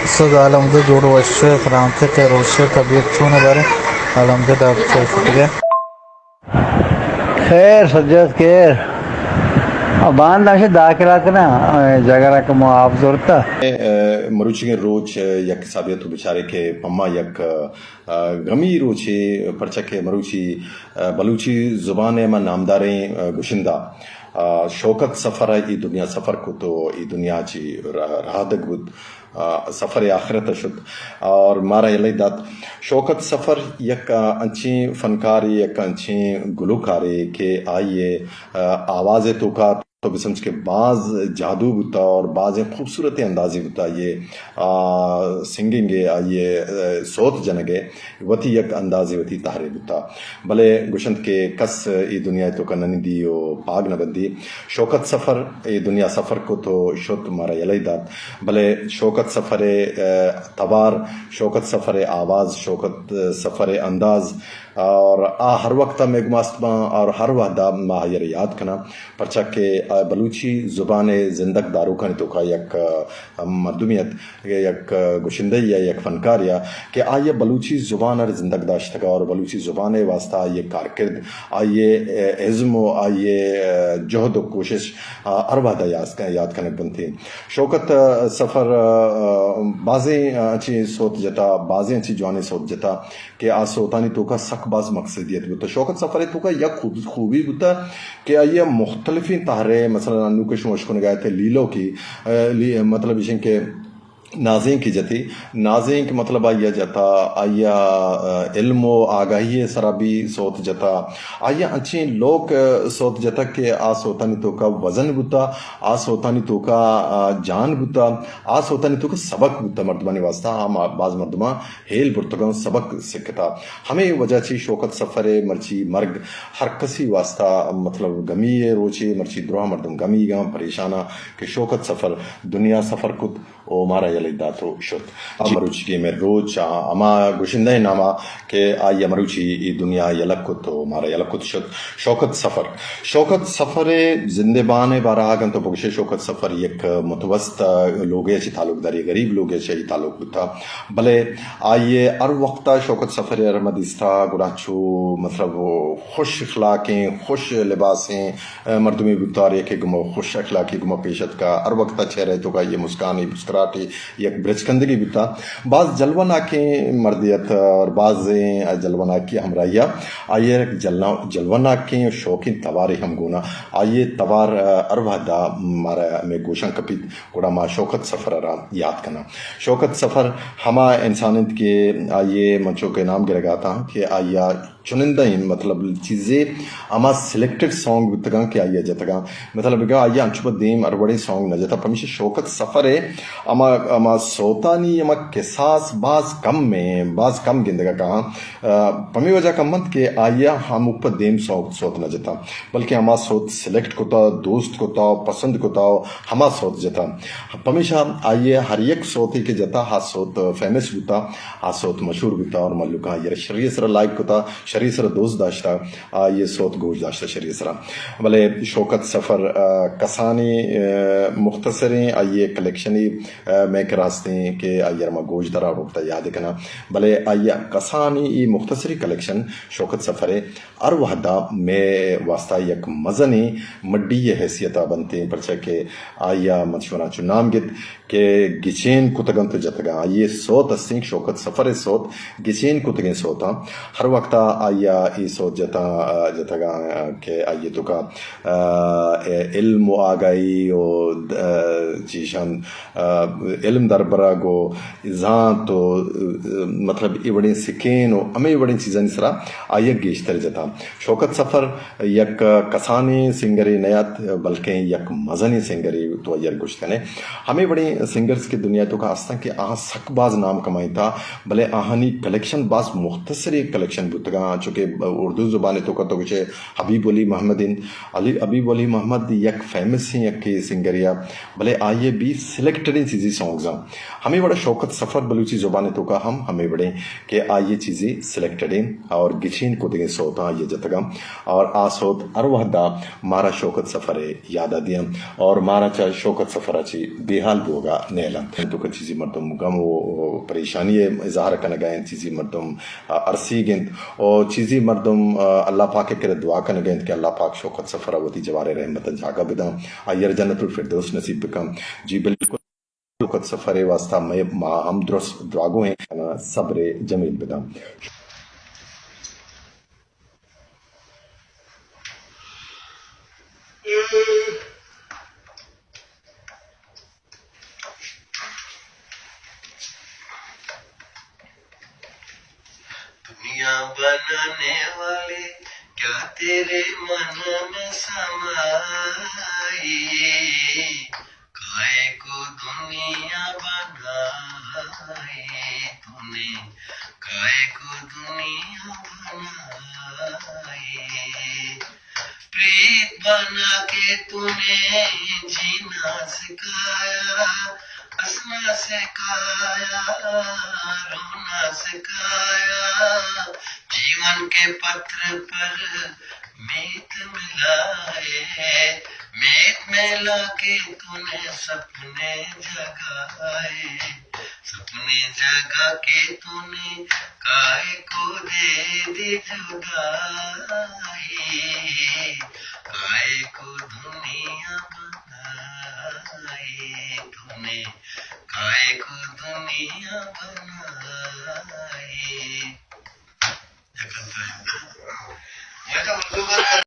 Alamda Jurbaşı Fransa teröristler tabiat çoğuna bari alamda da yapacak. खैर सज्जद खैर बांध नाशे दाखिला कना जगह का मुआवजा जरूरता मरुचिगे रोच यक साबियत बिचारे के पम्मा यक गमी रोचे परचके मरुची बलूची जुबान में नामदारे गुशिंदा शौकत सफ़र ई दुनिया सफ़र को तो ई दुनिया ची राहदक बुद सफ़र आखिरत शुद और मारा यले दात शौकत सफ़र यक अंची फनकारी यक अंची गुलूकारी के आइए आवाज़ तो का तो बिसमझ के बाज जादू बुता और बाज खूबसूरत अंदाजी बुता ये सिंगिंग ये सोत जनगे वती यक अंदाजी वती तारे बुता भले गुशंत के कस ये दुनिया तो का ननिदी ओ पाग न बंदी शौकत सफ़र ये दुनिया सफ़र को तो शुद्ध मारा यले दात भले शौकत सफ़र तवार शौकत सफ़र आवाज़ शौकत सफ़र अंदाज और हर वक्त में गुमास्तमा और हर वहदा माहिर याद कना परचा के बलूची ज़ुबान ज़िंदक दारू खानी तो का यक मरदुमियत यक गुशिंदया यक फनकारिया के आये बलूची ज़ुबान और ज़िंदक दाश्त का और बलूची ज़ुबान वास्ता आये कारकिर्द आये इज़्म आये जहद कोशिश हर वहदा याद करने बनती शौकत सफ़र बाज़ें अच्छी सोच जता बाज़ें अच्छी जवानी सोच जता के आसोतानी तो का बाज मकसदियत बुता शौकत सफ़र तो का यक खूबी बुता कि ये मुख्तलिफ़ी तारे मसलन अनु के शुमशकुन गए थे लीलो की मतलब इशन के नाज़ें की जती नाज़ें के मतलब आया जता आया इल्मो आगाही सराबी सोत जता आया अच्छे लोग सोत जता के आस होतानी तो का वज़न बुता आस होतानी तो का जान बुता आस होतानी तो का सबक बुता मर्दमानी वास्ता हम बाज मर्दमा हेल पुरतगम सबक सिखता हमें वजह ची शौकत सफ़रे मर्ची मर्ग हर कसी वास्ता मतलब गमी रोचे मर्ची द्रोह मर्दम गमी गा परेशाना के शौकत सफ़र दुनिया सफ़र कुत ओ मारा दातो शुद्ध मरुची के में रोज अमा गुशिंदा नामा के आय मरुची ई दुनिया यलक तो मारा यलक शुद्ध शौकत सफ़र जिंदबान बारा आगन तो बगशे शौकत सफ़र एक मुतवस्त लोग ताल्लुकदारी गरीब लोग ताल्लुक था भले आइए हर वक्त शौकत सफ़र अरमदिस्ता गुराचू मतलब खुश अखलाकें खुश लिबासें मर्दमी बुतारे के गुमो खुश अखलाकी गुमो पेशत का हर वक्त चेहरे तो का ये मुस्कानी मुस्कुराहटी एक ब्रजकंदगी बिता बाज जलवाना के मर्दियत और बाज जलवाना की हमराइया आइए जलवाना के शौकीन तवारी हम गुना आइए तवार अरवादा मारा में गोशं कपित कोड़ा मा शौकत सफ़र याद करना शौकत सफ़र हमा इंसानियत के आइए मंचों के नाम गिरगाता कि आइया चुनिंदा इन मतलब चीज़ें अमा सिलेक्टेड सॉन्ग तगा के आइया जतगा मतलब क्या आइया अंशुबत देम अरबड़े सॉन्ग न जता पमीश शौकत सफ़र है अमा सोतानी अमा किसास बाज कम गिंदगा कहा पमी वजह का मत के आइया हम ऊपर देम सोत न जता बल्कि हमा सोत सिलेक्ट को था दोस्त को था पसंद को था हमा सोत जता पमीशा आइए हर एक सोते के जता हा सोत फेमस बुता हा सोत मशहूर बुता और मल्लुका ये शरीय सर लाइक को था शरीय सर दोस्त दाश्ता ये सोत गोश दाश्ता शरीय सर भले शौकत सफ़र कसानी मुख्तसरें आइए कलेक्शनी में करास्ते के आइए रमा गोश दरा रोकता याद करना भले आइया कसानी ये मुख्तसरी कलेक्शन शौकत सफ़रे अर वहदा में वास्ता यक मज़नी मड्डी ये हैसियता बनते परचा के आइया मशवरा चुनाम गित के गिचेन कुतगन तो जतगा ये सोत अस्सिंग शौकत सफ़र सोत गिचेन कुतगन सोता हर वक्त आइया ये सोत जतगा के आइए तो का इल्म आगाई और चीशान इल्म दरबरा गो जान तो मतलब ये बड़ी सिकेन और हमें बड़ी चीज़ें इसरा आइए गेश्तर जता शौकत सफ़र यक कसानी सिंगरी नयात बल्कि यक मज़नी सिंगरी तो अयर गुश्तने हमें बड़ी सिंगर्स की दुनिया तो का आस्था कि सकबाज नाम कमाई था भले आहानी कलेक्शन बाज मुख्तसरी कलेक्शन बुतगा चूँकि उर्दू ज़ुबान तो का तो कुछ हबीब अली मोहम्मदीन अली हबीब अली मोहम्मद यक फेमस ही यक के सिंगर या भले आइए भी सिलेक्टेड चीज़ें सॉन्ग्स हैं हमें बड़ा शौकत सफ़र बलूची ज़ुबान तो का हम हमें बड़े कि आइए चीज़ें सिलेक्टेड और गिशीन को देंगे सोता ये जतगा और आसोत अरवहदा मारा शौकत सफ़र याद आ दिया और मारा चाहे शौकत सफ़र अच्छी बेहाल बोगा नेला तो कुछ चीज़ें मर्दम गम वो परेशानी इजहार करने गए चीज़ें मर्दम अरसी गिंद और चीज़ें मर्दम अल्लाह पाक के करे दुआ करने गए कि अल्लाह पाक शौकत सफ़र वती जवारे रहमत झागा बिदा अयर जन्नतुल फिरदौस नसीब बिकम जी बिल्कुल शौकत सफ़र वास्ता मैं हम दुरुस्त दुआगो हैं सब्र जमील बिदा दुनिया बनाने वाले क्या तेरे मन में समाई काहे को दुनिया बनाई तूने काहे को दुनिया बनाई प्रीत बना के तूने जीना सिखाया हंसना सिखाया रोना सिखाया जीवन के पत्र पर मीत मिलाए मीत मिला के तूने सपने जगाए सपने जगा के तूने काहे को दे दी जुदाई काहे को दुनिया बनाई तूने काहे को दुनिया बनाई मैं तो उर्दू बात